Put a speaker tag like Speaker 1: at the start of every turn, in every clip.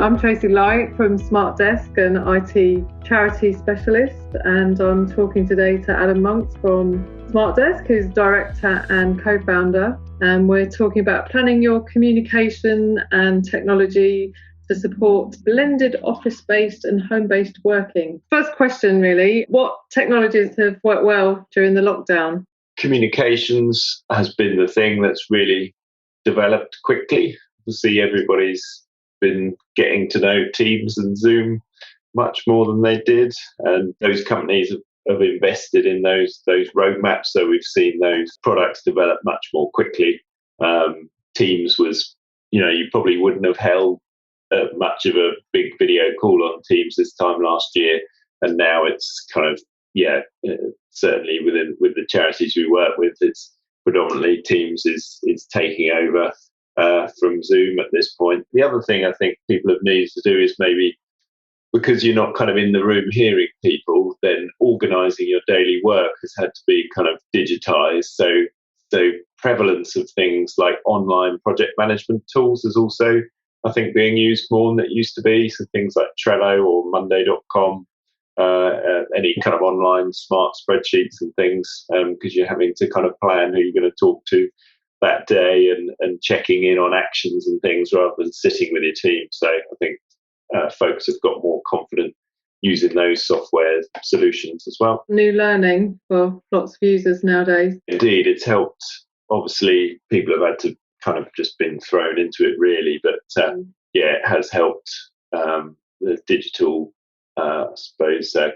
Speaker 1: I'm Tracy Light from Smartdesc, an IT charity specialist, and I'm talking today to Adam Monks from Smartdesc, who's director and co-founder. And we're talking about planning your communication and technology to support blended office-based and home-based working. First question, really, what technologies have worked well during the lockdown?
Speaker 2: Communications has been the thing that's really developed quickly. Obviously, everybody's been getting to know Teams and Zoom much more than they did, and those companies have invested in those roadmaps, so we've seen those products develop much more quickly. Teams was, you probably wouldn't have held much of a big video call on Teams this time last year, and now it's kind of, certainly with the charities we work with, it's predominantly Teams is taking over from Zoom at this point. The other thing I think people have needed to do is maybe, because you're not kind of in the room hearing people, then organising your daily work has had to be kind of digitised. So prevalence of things like online project management tools is also, I think, being used more than it used to be. So things like Trello or Monday.com, any kind of online smart spreadsheets and things, because you're having to kind of plan who you're going to talk to that day and checking in on actions and things rather than sitting with your team. So I think folks have got more confident using those software solutions as well.
Speaker 1: New learning for lots of users nowadays.
Speaker 2: Indeed, it's helped. Obviously, people have had to kind of just been thrown into it really, but it has helped the digital,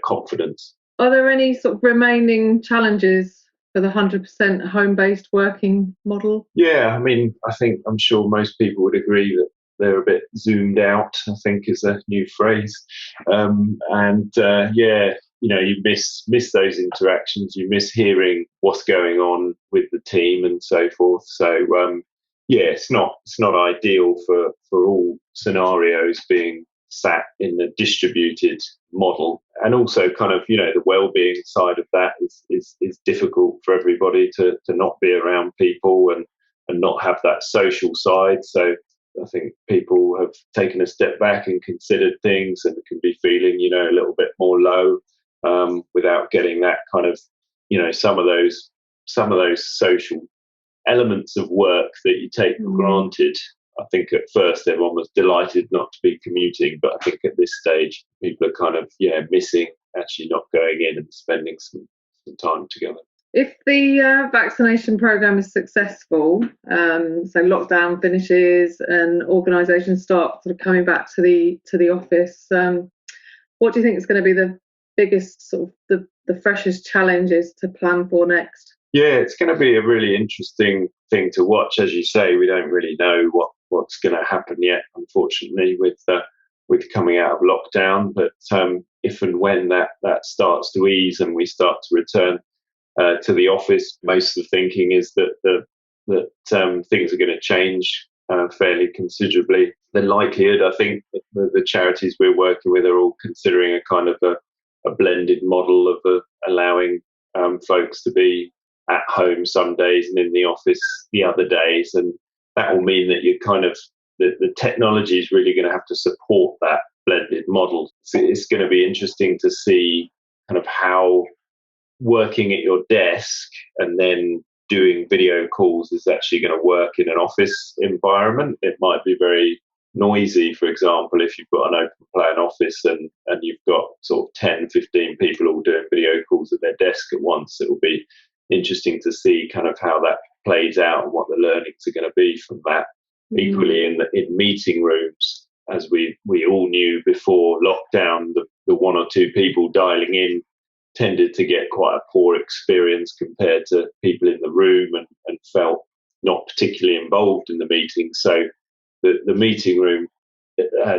Speaker 2: confidence.
Speaker 1: Are there any sort of remaining challenges for the 100% home-based working model?
Speaker 2: Yeah, I mean, I'm sure most people would agree that they're a bit zoomed out, I think is a new phrase. You miss those interactions, you miss hearing what's going on with the team and so forth. So, it's not ideal for all scenarios being sat in the distributed model, and also kind of the well-being side of that is difficult for everybody to not be around people and not have that social side. So I think people have taken a step back and considered things and can be feeling a little bit more low without getting that kind of some of those social elements of work that you take for granted. I think at first everyone was delighted not to be commuting, but I think at this stage people are kind of missing actually not going in and spending some time together.
Speaker 1: If the vaccination programme is successful, so lockdown finishes and organisations start sort of coming back to the office, what do you think is going to be the biggest sort of the freshest challenges to plan for next?
Speaker 2: Yeah, it's going to be a really interesting thing to watch. As you say, we don't really know what's going to happen yet, unfortunately, with coming out of lockdown. But if and when that starts to ease and we start to return to the office, most of the thinking is that things are going to change fairly considerably. The likelihood, I think, the charities we're working with are all considering a kind of a blended model of allowing folks to be at home some days and in the office the other days, and that will mean that you're kind of the technology is really going to have to support that blended model. So it's going to be interesting to see kind of how working at your desk and then doing video calls is actually going to work in an office environment. It might be very noisy, for example, if you've got an open plan office and you've got sort of 10, 15 people all doing video calls at their desk at once. It will be interesting to see kind of how that plays out and what the learnings are going to be from that. Equally in meeting rooms, as we all knew before lockdown, the one or two people dialing in tended to get quite a poor experience compared to people in the room and felt not particularly involved in the meeting. So the meeting room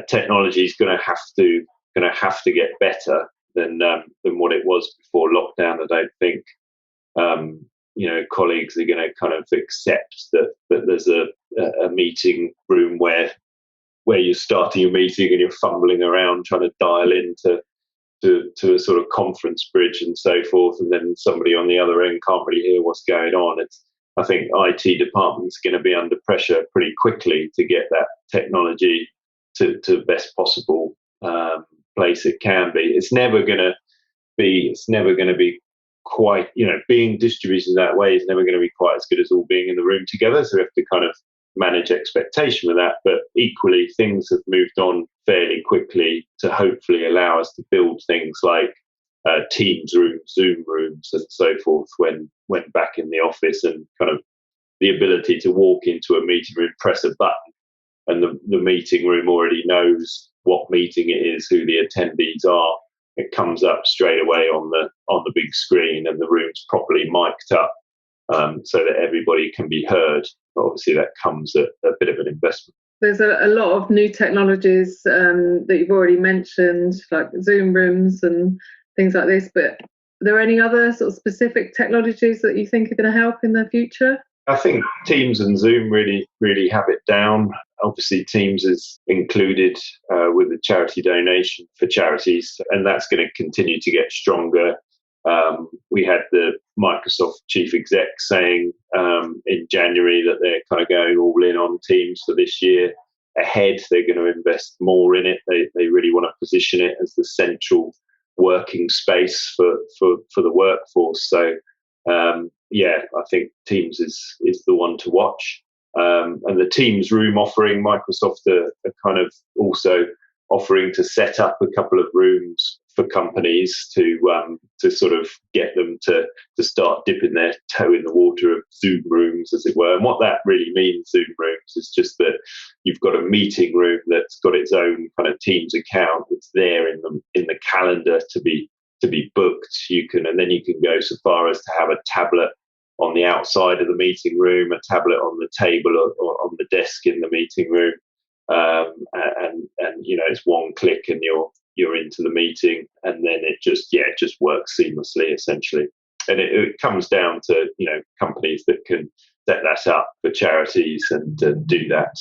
Speaker 2: technology is going to have to get better than what it was before lockdown. I don't think colleagues are going to kind of accept that there's a meeting room where you're starting a meeting and you're fumbling around trying to dial into a sort of conference bridge and so forth, and then somebody on the other end can't really hear what's going on. I think IT department's going to be under pressure pretty quickly to get that technology to the best possible place it can be. It's never going to be quite, being distributed that way is never going to be quite as good as all being in the room together. So we have to kind of manage expectation with that. But equally, things have moved on fairly quickly to hopefully allow us to build things like Teams rooms, Zoom rooms, and so forth when back in the office, and kind of the ability to walk into a meeting room, press a button, and the meeting room already knows what meeting it is, who the attendees are. It comes up straight away on the big screen, and the room's properly mic'd up so that everybody can be heard. But obviously, that comes at a bit of an investment.
Speaker 1: There's a lot of new technologies that you've already mentioned, like Zoom rooms and things like this. But are there any other sort of specific technologies that you think are going to help in the future?
Speaker 2: I think Teams and Zoom really, really have it down. Obviously, Teams is included with the charity donation for charities, and that's going to continue to get stronger. We had the Microsoft chief exec saying in January that they're kind of going all in on Teams for this year. Ahead, they're going to invest more in it. They really want to position it as the central working space for the workforce. So, I think Teams is the one to watch. And the Teams room offering, Microsoft are kind of also offering to set up a couple of rooms for companies to sort of get them to start dipping their toe in the water of Zoom rooms, as it were. And what that really means, Zoom rooms, is just that you've got a meeting room that's got its own kind of Teams account. It's there in the calendar to be booked. And then you can go so far as to have a tablet on the outside of the meeting room, a tablet on the table or on the desk in the meeting room, and it's one click and you're into the meeting, and then it just works seamlessly, essentially. And it comes down to companies that can set that up for charities and do that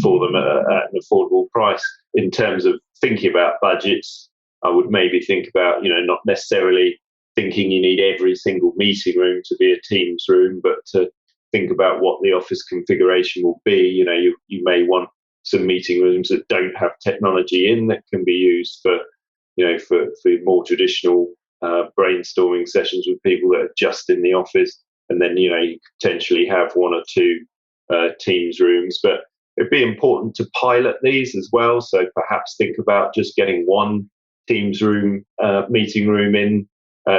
Speaker 2: for them at an affordable price. In terms of thinking about budgets, I would maybe think about not necessarily thinking you need every single meeting room to be a Teams room, but to think about what the office configuration will be. You may want some meeting rooms that don't have technology in, that can be used for more traditional brainstorming sessions with people that are just in the office. And then, you potentially have one or two Teams rooms, but it'd be important to pilot these as well. So perhaps think about just getting one Teams room, meeting room in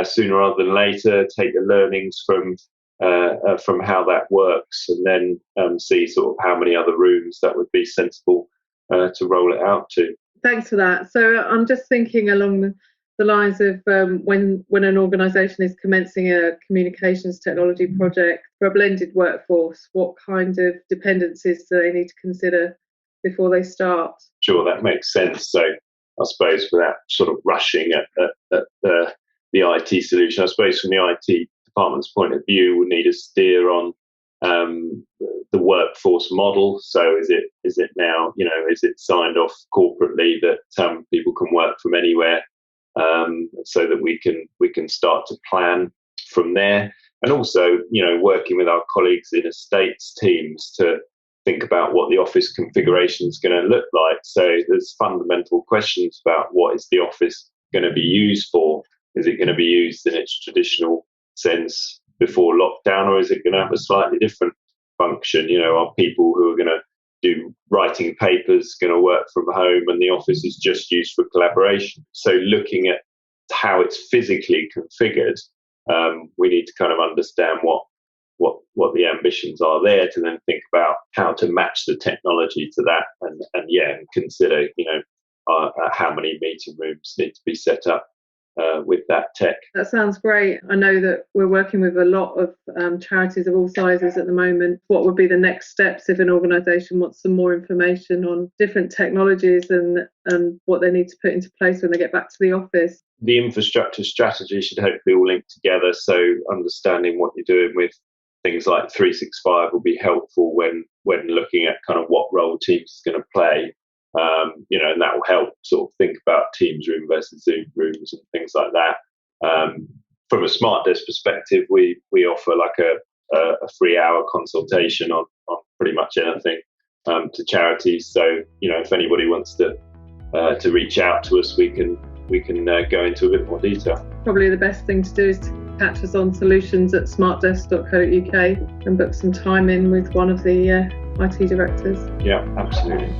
Speaker 2: sooner rather than later, take the learnings from how that works, and then see sort of how many other rooms that would be sensible to roll it out to.
Speaker 1: Thanks for that. So I'm just thinking along the lines of when an organisation is commencing a communications technology project for a blended workforce, what kind of dependencies do they need to consider before they start? Sure,
Speaker 2: that makes sense. So I suppose without sort of rushing at the IT solution, I suppose from the IT department's point of view, we need a steer on the workforce model. So is it now, is it signed off corporately that people can work from anywhere, so that we can start to plan from there, and also working with our colleagues in estates teams to think about what the office configuration is going to look like. So there's fundamental questions about what is the office going to be used for. Is it going to be used in its traditional sense before lockdown, or is it going to have a slightly different function? Are people who are going to do writing papers going to work from home and the office is just used for collaboration? So looking at how it's physically configured, we need to kind of understand what the ambitions are there, to then think about how to match the technology to that, and consider how many meeting rooms need to be set up with that tech.
Speaker 1: That sounds great. I know that we're working with a lot of charities of all sizes at the moment. What would be the next steps if an organisation wants some more information on different technologies and what they need to put into place when they get back to the office?
Speaker 2: The infrastructure strategy should hopefully all link together, so understanding what you're doing with things like 365 will be helpful when looking at kind of what role Teams is going to play. And that will help sort of think about Teams room versus Zoom rooms and things like that. From a Smartdesc perspective, we offer like a 3-hour consultation on pretty much anything to charities. So, if anybody wants to reach out to us, we can go into a bit more detail.
Speaker 1: Probably the best thing to do is to catch us on solutions@smartdesk.co.uk and book some time in with one of the IT directors.
Speaker 2: Yeah, absolutely.